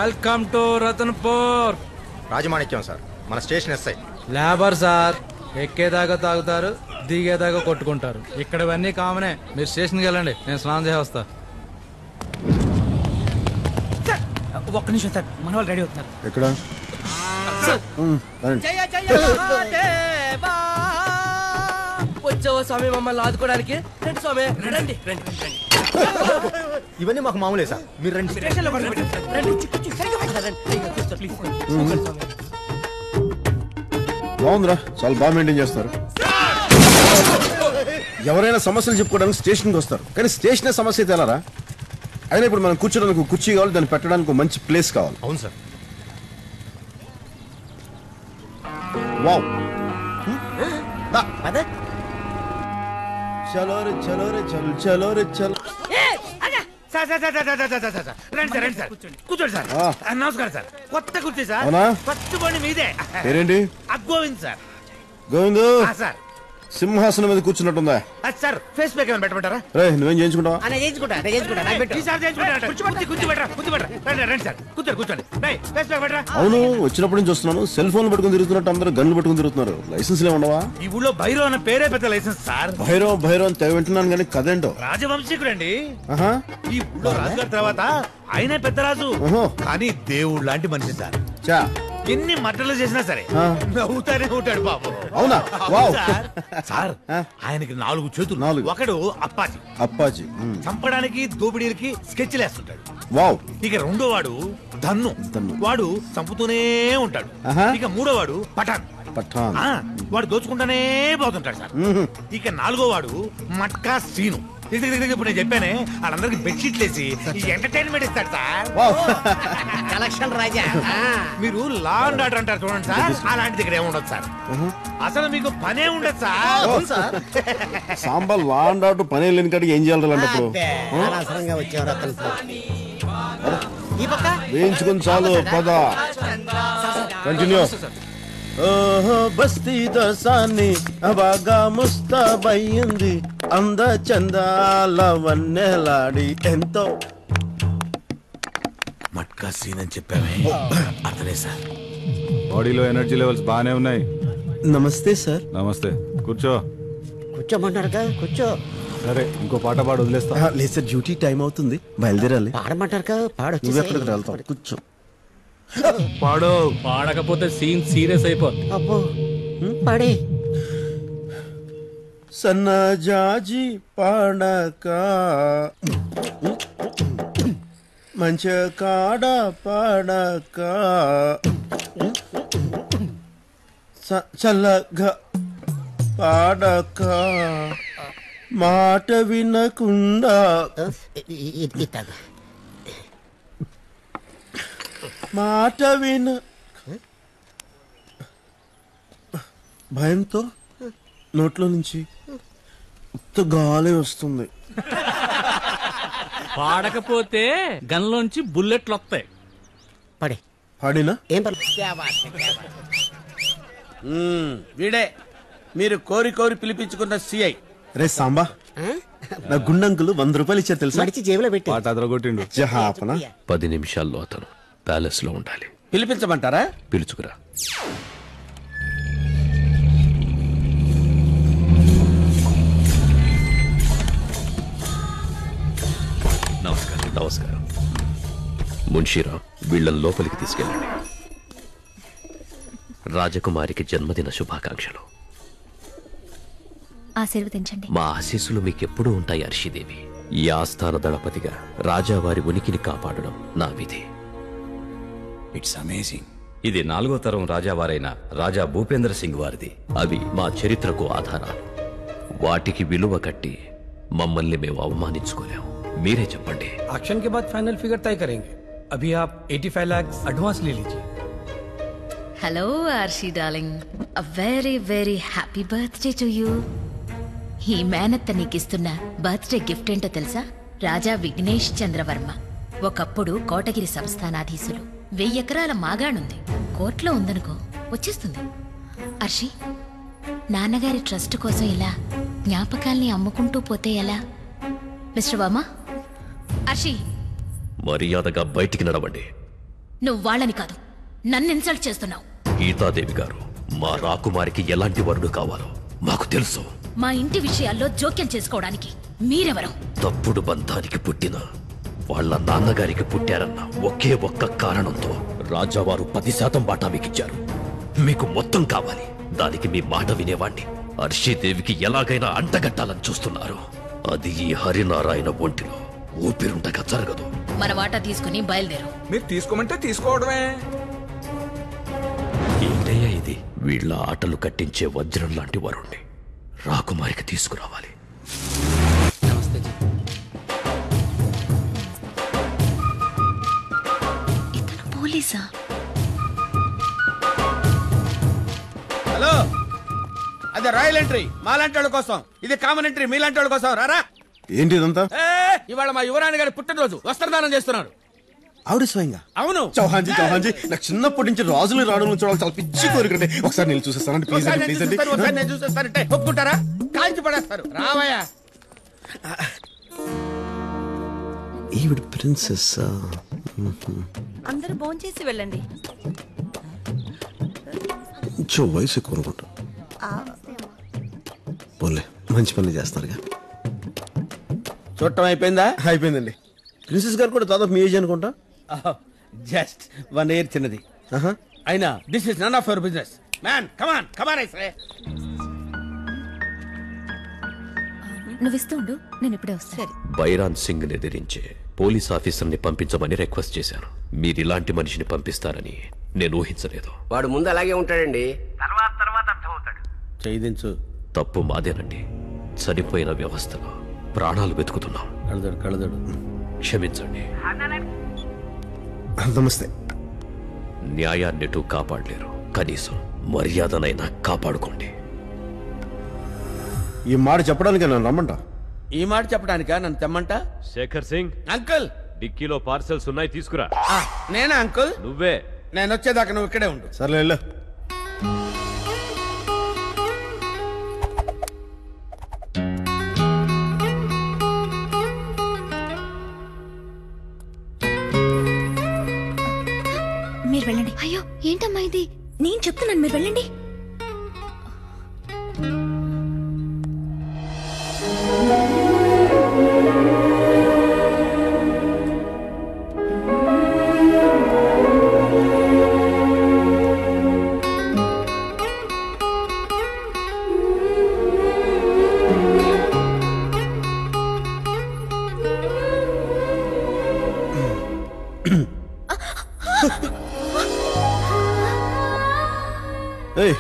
Welcome to Ratanpur. Rajamanikyam sir, మన station SI. Labour sir, ఎక్కేదాకా తాగుతారు, దిగేదాకా కొట్టుకుంటారు. ఇక్కడ ఇవన్నీ కామనే. మీరు స్టేషన్కి వెళ్ళండి, నేను స్నానం చేసి వస్తా. ఒక్క నిమిషం సార్, మన వాళ్ళు రెడీ అవుతున్నారు. ఎక్కడ? వచ్చావా స్వామి మమ్మల్ని ఆదుకోవడానికి? రండి స్వామి, రండి రండి రండి. ఇవన్నీ మాకు మామూలే సార్, మీరు రండి. స్టేషన్లో రండి. బాగుందిరా, చాలా బాగా మెయింటైన్ చేస్తారు. ఎవరైనా సమస్యలు చెప్పుకోవడానికి స్టేషన్కి వస్తారు, కానీ స్టేషనే సమస్య అయితే ఎలారా? అయినా ఇప్పుడు మనం కూర్చోడానికి కుర్చీ కావాలి, దాన్ని పెట్టడానికి మంచి ప్లేస్ కావాలి. అవును సార్. వావ్, చలో రే చలో రే చల్ చలో రే చల్. రండి సార్, కూర్చోండి సార్. నమస్కారం సార్. కొత్త కుర్చీ సార్, కొత్త బండి మీదే. పేరేంటి? గోవింద్ సార్. గోవిందు, సార్ సింహాసనం మీద కూర్చున్నట్టుందా? సార్ ఫేస్ ప్యాక్ ఏమైనా పెట్టమంటారా? రే, నువ్వేం చేయించుకుంటావా? అవును, వచ్చినప్పటి నుంచి వస్తున్నాను. సెల్ ఫోన్ పట్టుకుని తిరుగుతున్నట్టు అందరూ గన్లు పట్టుకుని తిరుగుతున్నారు. లైసెన్స్ ఉండవా? ఈ ఊళ్ళో భైరవ్ అన్న పేరే పెద్ద లైసెన్స్ సార్. భైరవ్ అని తెగ వింటున్నాను, కానీ కదేంటో. రాజవంశీకుడండి. ఈ ఊళ్ళో రాజుగారి తర్వాత ఆయనే పెద్ద రాజు. కానీ దేవుడు లాంటి మనిషి సార్. ఎన్ని మట్టలు చేసినా సరే నవ్వుతానే ఉంటాడు బాబు. అవునా? సార్ ఆయనకి 4 చేతులు. ఒకడు అప్పాజీ. చంపడానికి దోపిడీలకి స్కెచ్లు వేస్తుంటాడు. వావ్. ఇక రెండో వాడు ధన్ను. వాడు చంపుతూనే ఉంటాడు. ఇక మూడో వాడు పఠాన్. వాడు దోచుకుంటానే పోతుంటాడు సార్. ఇక 4గో వాడు మట్కా సీను. ఇప్పుడు నేను చెప్పానే, వాళ్ళందరికి బెడ్షీట్లు వేసి ఎంటర్టైన్మెంట్ ఇస్తాడు సార్. కలెక్షన్ రాజా. మీరు లా అండ్ ఆర్డర్ అంటారు చూడండి సార్, అలాంటి దగ్గర ఏముండదు సార్. అసలు మీకు పనే ఉండదు sir. Sambar law and order పనే లేని కాడికి ఏం చేయాలి? వేయించుకుని చాలు, పద కంటిన్యూ. ఓహో బస్తీ దోసాన్ని బాగా ముస్తాబయ్యింది, అంద చందాల వన్నెలాడి ఎంతో. మట్కా సీన్ అని చెప్పామే, అతనే సార్. బాడీలో ఎనర్జీ లెవెల్స్ బాగానే ఉన్నాయి. నమస్తే సార్. నమస్తే, కూర్చో. కూర్చోమంటారుగా, కూర్చో. సరే, ఇంకో పాట పాడు, వదిలేస్తా. లేదు సార్, డ్యూటీ టైం అవుతుంది, బయలుదేరాలి. పాడమంటారుగా, పాడొచ్చు. నువ్వు ఎక్కడికి వెళ్తావు? కూర్చో. పాడు. పాడకపోతే సీన్ సీరియస్ అయిపోతుంది. అబ్బో, పాడే. సన్నజాజి పాడక మంచ కాడ పాడక చల్లగా పాడక మాట వినకుండా మాట విన భయంతో నోట్లో నుంచి ఉత్త గాలి వస్తుంది. పాడకపోతే గన్లోంచి బుల్లెట్లు వస్తాయి. పడే. పాడినా ఏం వీడే మీరు కోరి కోరి పిలిపించుకున్న సిఐ. రే సాంబా, నా గుండంకులు 100 రూపాయలు ఇచ్చారు తెలుసా? జేబులో పెట్టి పాట అదరగొట్టిండు. 10 నిమిషాల్లో అతను ప్యాలెస్ లో ఉండాలి. పిలిపించమంటారా? పిలుచుకురా. నమస్కారం. మున్షీరావు, వీళ్ళని లోపలికి తీసుకెళ్ళండి. రాజకుమారికి జన్మదిన శుభాకాంక్షలు. ఆశీర్వదించండి. మా ఆశీస్సులు మీకెప్పుడూ ఉంటాయి అర్షిదేవి. ఈ ఆస్థాన దళపతిగా రాజావారి ఉనికిని కాపాడడం నా విధి. It's amazing. ఇది 4వ తరం రాజావారైన రాజా భూపేంద్ర సింగ్ వారిది. అవి మా చరిత్రకు ఆధారాలు. వాటికి విలువ కట్టి మమ్మల్ని మేము అవమానించుకోలేము. మీరే చెప్పండి. एक्शन के बाद फाइनल फिगर तय करेंगे. अभी आप 85 लाख एडवांस ले लीजिए. Hello Arshi darling, a very very happy birthday to you. ఈ మేనత్త నీకిస్తున్న బర్త్డే గిఫ్ట్ ఏంటో తెలుసా? రాజా విఘ్నేష్ చంద్రవర్మ. ఒకప్పుడు కోటగిరి సంస్థానాధీశులు. 1000 ఎకరాల మాగాణుంది. కోర్టులో ఉందనుకో, వచ్చేస్తుంది. అర్షి, నాన్నగారి ట్రస్ట్ కోసం ఇలా జ్ఞాపకాల్ని అమ్ముకుంటూ పోతే ఎలా? మిస్టర్ వర్మ, అర్షి మర్యాదగా బయటికి నడవండి. నువ్వు వాళ్ళని కాదు నన్ను ఇన్సల్ట్ చేస్తున్నావు. గీతాదేవి గారు, మా రాకుమారికి ఎలాంటి వరుడు కావాలో మాకు తెలుసు. మా ఇంటి విషయాల్లో జోక్యం చేసుకోవడానికి మీరెవరు? తప్పుడు బంధానికి పుట్టిన వాళ్ళ నాన్నగారికి పుట్టారన్న ఒకే ఒక్క కారణంతో రాజావారు 10% వాటా మీకిచ్చారు. మీకు మొత్తం కావాలి. దానికి మీ మాట వినేవాణ్ణి హర్షీదేవికి ఎలాగైనా అంటగట్టాలని చూస్తున్నారు. అది ఈ హరినారాయణ ఒంటిలో ఊపిరుండగా జరగదు. మన వాటా తీసుకుని బయలుదేరు. మీరు తీసుకోమంటే తీసుకోవడమే. ఏంటయ్యా ఇది? వీళ్ళ ఆటలు కట్టించే వజ్రం లాంటి వరుణ్ణి రాకుమారికి తీసుకురావాలి. ఇతను పోలీసా? హలో, అది రాయల్ ఎంట్రీ మాలాంటి వాళ్ళ కోసం, ఇది కామన్ ఎంట్రీ మీలాంటి వాళ్ళ కోసం. రారా. ఏంటి ఇదంతా? ఇవాళ మా యువరాణి గారి పుట్టినరోజు, వస్త్రదానం చేస్తున్నాడు. ఆవిడ స్వయంగా? అవును. చౌహాన్జీ, నాకు చిన్నప్పటి నుంచి రాజులు రావడం చూడాలి చాలా పిచ్చి కోరికండి. ఒకసారి నేను చూసేస్తానండి ప్లీజ్ అండి, ప్లీజ్ అండి. నేను చూసేస్తానంటే ఒప్పుకుంటారా? కాల్చి పడేస్తారు. రావయ్యా. ఈవిడ ప్రిన్సెస్. అందరూ భోంచేసి వెళ్ళండి. కొంచెం వయసు ఎక్కువ అనుకుంటా. పోలే, మంచి పని చేస్తారుగా. చూడటం అయిపోయిందా? అయిపోయిందండి. ప్రిన్సెస్ గారు కూడా దాదాపు మీ ఏజ్ అనుకుంటా. జస్ట్ 1 year చిన్నది. అయినా this is none of your business man. Come on come on I say. నువ్వు ఇస్తూ ఉండు, నేను ఇప్పుడే వస్తాను. బైరాన్ సింగ్ ని ఎదిరించే పోలీస్ ఆఫీసర్ని పంపించమని రిక్వెస్ట్ చేశాను. మీరు ఇలాంటి మనిషిని పంపిస్తారని నేను ఊహించలేదు. వాడు ముందు అలాగే ఉంటాడండి, తర్వాత అర్థమవుతాడు. చేయించు. తప్పు మాదేనండి. చనిపోయిన వ్యవస్థలో ప్రాణాలు వెతుకుతున్నాం. కళదడు. క్షమించండి. నమస్తే. న్యాయాన్నిటూ కాపాడలేరు, కనీసం మర్యాదనైనా కాపాడుకోండి. ఈ మాట చెప్పడానికి నన్ను రమ్మంటా? ఈ మాట చెప్పడానికా నన్ను తెమ్మంట? శేఖర్ సింగ్, అంకుల్ డిక్కీలో పార్సెల్స్ ఉన్నాయి, తీసుకురా. నేనా అంకుల్? నువ్వే. నేను వచ్చేదాకా నువ్వు ఇక్కడే ఉండు. సర్లే వెళ్ళు. మీరు వెళ్ళండి. అయ్యో ఏంటమ్మా ఇది? నేను చెప్తున్నాను, మీరు వెళ్ళండి. ఏయ్,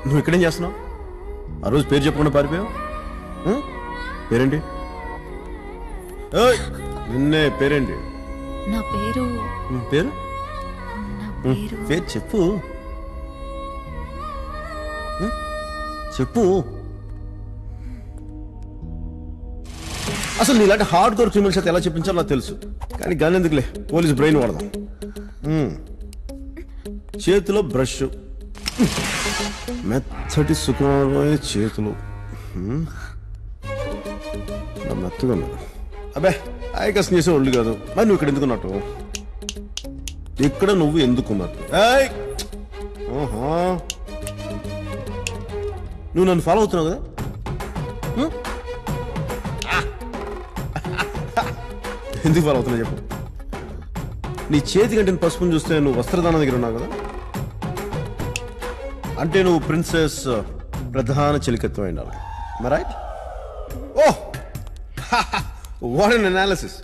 నువ్వు ఇక్కడేం చేస్తున్నావు? ఆ రోజు పేరు చెప్పకుండా పారిపోయావు. పేరేంటి? నిన్నే. పేరేంటి? నా పేరు. పేరు పేరు చెప్పు. చెప్పు. అసలు నీలాంటి హార్డ్ కోర్ క్రిమినల్స్ అయితే ఎలా చెప్పించాలో నాకు తెలుసు, కానీ గాని ఎందుకులే, పోలీస్ బ్రెయిన్ వాడదాం. చేతిలో బ్రష్, మెత్తటి సుఖమైన చేతులు, మెత్తగా ఉన్నా. అబ్బే ఆయకసం చేసే ఒళ్ళు కాదు. మరి నువ్వు ఇక్కడ ఎందుకున్నట్టు? ఇక్కడ నువ్వు ఎందుకున్నట్టు? నువ్వు నన్ను ఫాలో అవుతున్నావు కదా? ఎందుకు ఫాలో అవుతున్నావు చెప్పు. నీ చేతి కంటే పసుపుని చూస్తే నువ్వు వస్త్రదానం దగ్గర ఉన్నావు కదా, అంటే నువ్వు ప్రిన్సెస్ ప్రధాన చెలికత్వం అయినావు. Right? Oh, what an analysis.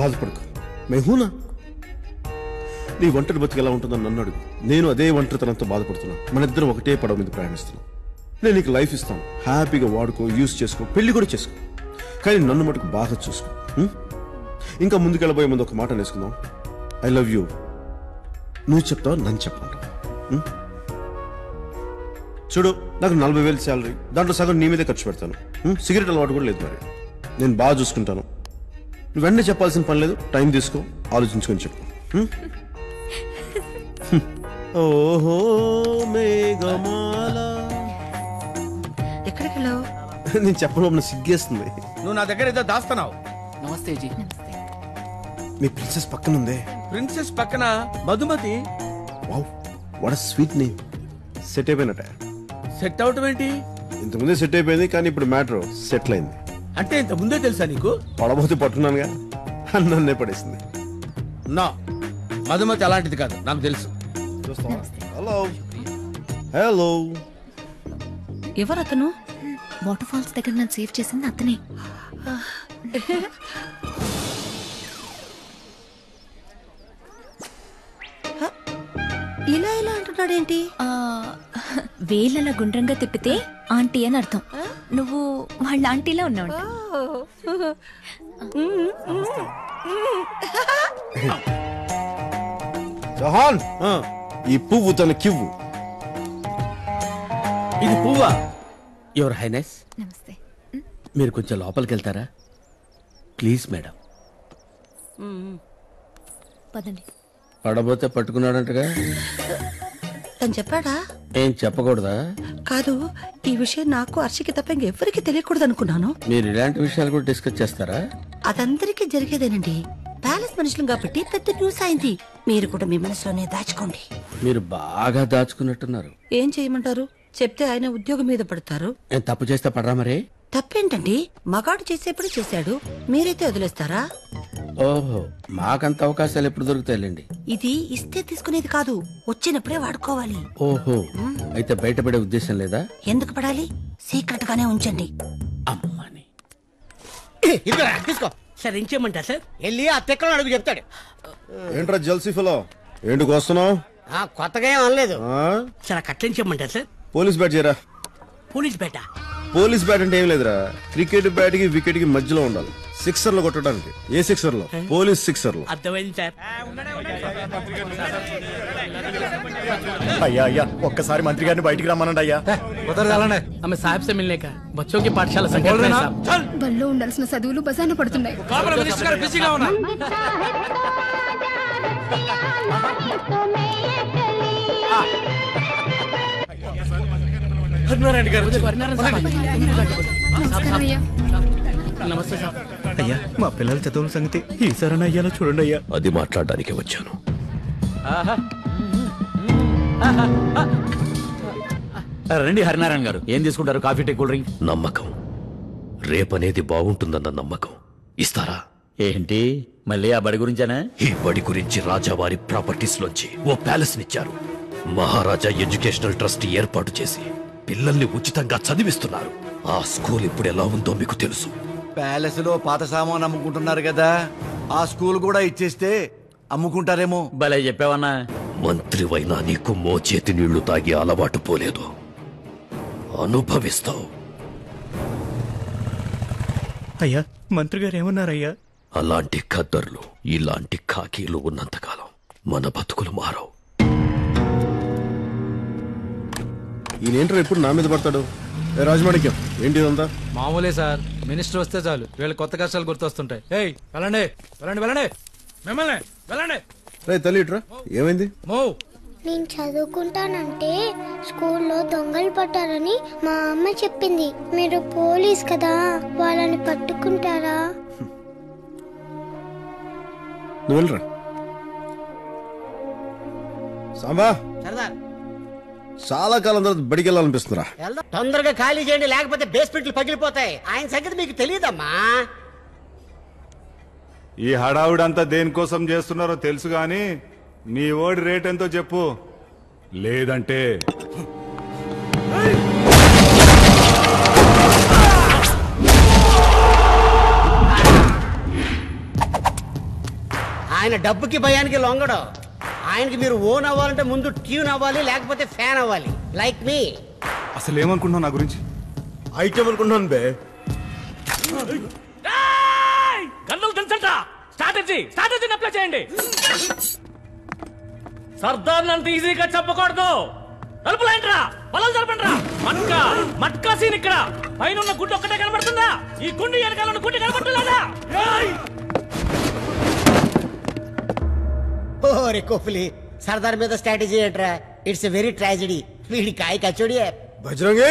బాధపడకు, మేహూనా. నీ ఒంటరి బతికి ఎలా ఉంటుందని నన్ను అడుగు. నేను అదే ఒంటరితనంతో బాధపడుతున్నా. మన ఇద్దరం ఒకటే పడవ మీద ప్రయాణిస్తున్నాం. నేను నీకు లైఫ్ ఇస్తాను, హ్యాపీగా వాడుకో, యూస్ చేసుకో, పెళ్లి కూడా చేసుకో, కానీ నన్ను మటుకు బాగా చూసుకో. ఇంకా ముందుకెళ్ళబోయే ముందు ఒక మాట నేర్చుకుందాం. I love you. నువ్వు చెప్తావు, నన్ను చెప్పమంటావు. చూడు, నాకు 40,000 శాలరీ, దాంట్లో సగం నీ మీదే ఖర్చు పెడతాను. సిగరెట్ అలవాటు కూడా లేదు. మరి నేను బాగా చూసుకుంటాను. నువ్వు వెంటనే చెప్పాల్సిన పని లేదు, టైం తీసుకో, ఆలోచించుకొని చెప్పు. ఓహో మేఘమాల. ఎక్కడికి వెళ్ళావు? నేను చెప్పడం సిగ్గేస్తుంది. నువ్వు నా దగ్గర ఏదో దాస్తున్నావు. నమస్తే జీ. మీ ప్రిన్సెస్ పక్కన ఉందే. ప్రిన్సెస్ పక్కన Madhumati. Wow, what sweet name. Set అయిపోయినట్ట. సెట్ అవటం ఏంటి? ఇంతకుముందే సెట్ అయిపోయింది, కానీ ఇప్పుడు మ్యాటర్ సెటిల్ అయింది. అంటే ఇంత ముందే తెలుసా నీకు? పడబోతే పట్టున్నానుగా, నన్నే పడేసింది. నా మధుమతి అలాంటిది కాదు, నాకు తెలుసు. Hello hello. ఎవరతను? వాటర్ ఫాల్స్ దగ్గర నన్ను సేవ్ చేసింది అతనే. ఇలా ఇలా అంటున్నాడేంటి? వేలలా గుండ్రంగా తిప్పితే ఆంటీ అని అర్థం. నువ్వు వాళ్ళ ఆంటీలా ఉన్నావు. జహాన్, ఈ పువ్వు తన కివ్వు. ఇది పువ్వా? యువర్ హైనెస్, నమస్తే. మీరు కొంచెం లోపలికి వెళ్తారా ప్లీజ్ మేడం? పదండి. పడబోతే పట్టుకున్నాడంటగా. తను చెప్పాడా? ఏం చెప్పకూడదా? కాదు, ఈ విషయం నాకు హర్షికి తప్ప ఇంకెవ్వరికి తెలియకూడదు అనుకున్నాను. మీరు ఇలాంటి విషయాలు కూడా డిస్కస్ చేస్తారా? అదందరికీ జరిగేదేనండి. ప్యాలెస్ మనుషులు కాబట్టి పెద్ద న్యూస్ అయింది. మీరు కూడా మీ మనసులోనే దాచుకోండి. మీరు బాగా దాచుకున్నట్టున్నారు. ఏం చేయమంటారు? చెప్తే ఆయన ఉద్యోగం మీద పడతారు. నేను తప్పు చేస్తే పడరా మరే? తప్పేంటండి? మగాడు చేసేప్పుడు చేశాడు, మీరైతే వదిలేస్తారా? ఓహో, మాకంత అవకాశాలు ఎప్పుడు దొరుకుతాయిలేండి. ఇది ఇస్తే తీసుకునేది కాదు, వచ్చినప్పుడే వాడుకోవాలి. ఓహో, అయితే బయటపడే ఉద్దేశం లేదా? ఎందుకు పడాలి? సీక్రెట్ గానే ఉంచండి. అమ్మని తీసుకో సార్. ఏం చేయమంటా సార్? వెళ్ళి ఆ తెక్కలో అడుగు చెప్తాడు. ఏంట్రా జల్సీ ఫెలో, ఏంటికి వస్తున్నావు? కొత్తగా ఏం అనలేదు సార్. కట్లేం చేయమంటారు సార్? పోలీస్ బ్యాట్ చేయరా. పోలీస్ బేట? పోలీస్ బ్యాట్ అంటే ఏం లేదురా, క్రికెట్ బ్యాట్ కి వికెట్ కి మధ్యలో ఉండాలి. సిక్సర్ లో కొట్టడానికి. ఏ సిక్సర్ లో? పోలీస్ సిక్సర్ లో. అర్థమైంది సార్. అయ్యా అయ్యా, ఒక్కసారి మంత్రి గారిని బయటికి రమ్మనండి అయ్యా. ఆమె సాహెబ్ సే మిల్నే కా బచ్చోं की పాఠశాల సంఘటన సాబ్. బల్లో ఉండాల్సిన చదువులు బజార్న పడుతున్నాయి. బిజీగా ఉన్నా. నమస్తే సార్. అయ్యా, మా పిల్లల చదువుల సంగతి ఈసారి అయ్యాలో చూడండి అయ్యా. అది మాట్లాడడానికి వచ్చాను. రండి హరినారాయణ గారు, ఏం తీసుకుంటారు? Coffee, tea, cool drink? నమ్మకం. రేపనేది బాగుంటుందన్న నమ్మకం. ఇస్తారా? ఏంటి మళ్ళీ ఆ బడి గురించేనా? ఈ బడి గురించి రాజావారి ప్రాపర్టీస్ లోంచి ఓ ప్యాలెస్ నిచ్చారు. మహారాజా ఎడ్యుకేషనల్ ట్రస్ట్ ఏర్పాటు చేసి పిల్లల్ని ఉచితంగా చదివిస్తున్నారు. ఆ స్కూల్ ఇప్పుడు ఎలా ఉందో మీకు తెలుసు. ప్యాలెస్ లో పాత సామాన్ అమ్ముకుంటున్నారు కదా, ఆ స్కూల్ కూడా ఇచ్చేస్తే అమ్ముకుంటారేమో. భలే చెప్పావన్నా. మంత్రివైనా నీకు మోచేతి నీళ్లు తాగి అలవాటు పోలేదు. అనుభవిస్తావు. అయ్యా, మంత్రి గారు ఏమన్నారయ్యా? అలాంటి ఖద్దర్లు, ఇలాంటి ఖాకీలు ఉన్నంతకాలం మన బతుకులు మారవు. ఈయనేంట్రా ఎప్పుడు నా మీద పడతాడు? రాజమాణిక్యం, ఏంటి ఇదంతా? మామూలే సార్, మినిస్టర్ వస్తే చాలు వీళ్ళ కొత్త కష్టాలు గుర్తొస్తుంటాయి. ఏయ్ వెళ్ళండి వెళ్ళండి వెళ్ళండి, మిమ్మల్ని వెళ్ళండి. రే తల్లి ఇట్రా, ఏమైంది? నేను చదువుకుంటానంటే స్కూల్లో దొంగలు పట్టారని మా అమ్మ చెప్పింది. మీరు పోలీస్ కదా, వాళ్ళని పట్టుకుంటారా? నువ్వు వెళ్ళరా. సాంబా, చాలా కాలం తర్వాత బడికి వెళ్ళాలనిపిస్తుందిరా. తొందరగా ఖాళీ చేయండి, లేకపోతే బేస్మెంట్లు పగిలిపోతాయి. ఆయన సంగతి మీకు తెలియదమ్మా. ఈ హడావుడంతా దేనికోసం చేస్తున్నారో తెలుసు గాని నీ ఓడి రేట్ ఎంతో చెప్పు, లేదంటే ఆయన డబ్బుకి భయానికి లొంగడం. ఆయనకి మీరు ఓన్ అవ్వాలంటే ముందు ట్యూన్ అవ్వాలి, లేకపోతే ఫ్యాన్ అవ్వాలి. లైక్ మీ. అసలు ఏమనుకుంటున్నావు నా గురించి? ఐటమ్ అనుకుంటున్నాను బే. గన్నులు దించండి. స్ట్రాటజీని అప్లై చేయండి. సర్దార్ అంత ఈజీగా చెప్పకూడదు. తలుపులేంట్రా, పొలం జరపండిరా. మట్కా సీన్ ఇక్కడ. పైన ఉన్న గుడ్డు ఒక్కటే కనబడుతుందా? ఈ గుండు వెనకాల ఉన్న గుడ్డు కనబడలేదా? ఓరే కోహ్లీ, సర్దార్ మీద స్ట్రాటజీ ఏంట్రా? It's a very tragedy. వీడి కాయ కచోడి. బజరంగి,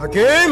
హకీం,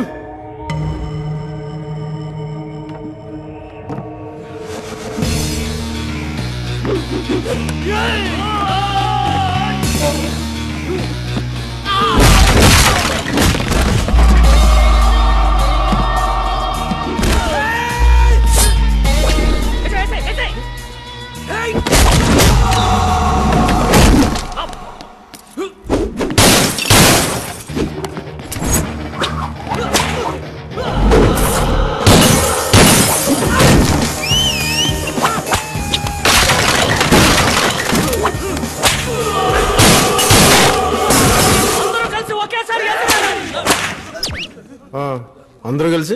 అందరూ కలిసి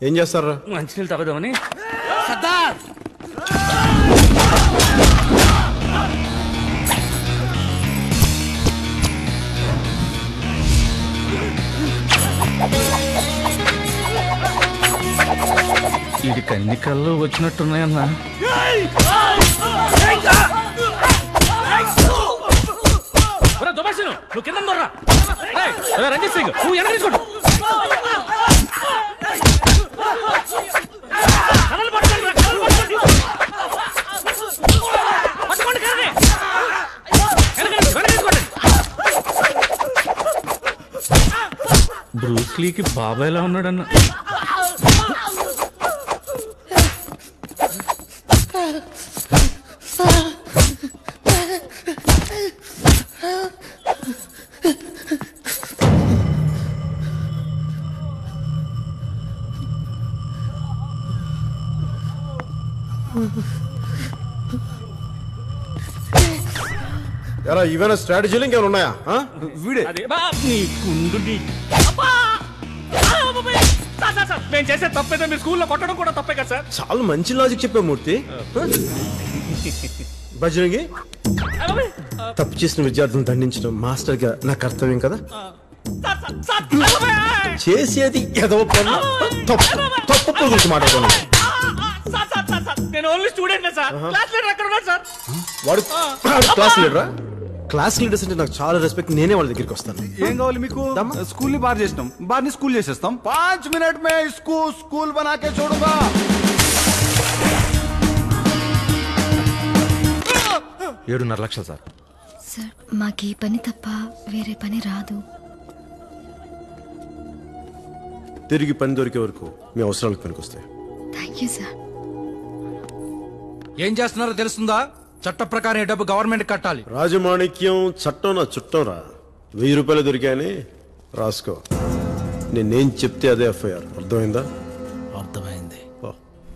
ఏం చేస్తారా? మంచినీళ్ళు తాగుదామని. ఇది కన్ని కళ్ళు వచ్చినట్టున్నాయన్నా. నువ్వు కింద రంజిత్ సింగ్ నువ్వు వెనక తీసుకుంటు బ్రూస్లీకి బాబాయ్ ఎలా ఉన్నాడన్న. ఎరా ఇవేనా స్ట్రాటజీలు ఇంకేమైనా ఉన్నాయా? వీడే నేను చేసే తప్పేదో మీ స్కూల్లో కొట్టడం కూడా తప్పే కదా సార్. చాలా మంచి లాజిక్ చెప్పా మూర్తి. బజరంగి, తప్పు చేసిన విద్యార్థులను దండించడం మాస్టర్ గా నా కర్తవ్యం కదా. చేసేది ఏదో పనులు తప్పు గురించి మాట్లాడుతున్నాను. నేను only student sir. Class leader అక్కడ ఉన్నాడు సార్. వాడు క్లాస్ లీడరా? క్లాస్ లీడర్స్ అంటే నాకు చాలా రెస్పెక్ట్. నేనే వాళ్ళ దగ్గరికి వస్తాను. ఏం కావాలి మీకు? స్కూల్ ని బార్ చేసినాం, బార్ ని స్కూల్ చేసేస్తాం. 5 మినిట్ మే స్కూల్ బనాకే చూడుగా. 7.5 లక్షలు సార్. సార్ మాకు ఈ పని తప్ప వేరే పని రాదు. తిరిగి పని దొరికే వరకు మీ అవసరాలకు పనికొస్తాయి. Thank you sir. ఏం చేస్తున్నారో తెలుస్తుందా? చట్ట ప్రకారం ఈ డబ్బు గవర్నమెంట్ కట్టాలి. రాజమాణిక్యం చట్టం నా చుట్టం రా. 1000 రూపాయలు దొరికాయని రాసుకో. నేనేం చెప్తే అదే ఎఫ్ఐఆర్. అర్థమైందా?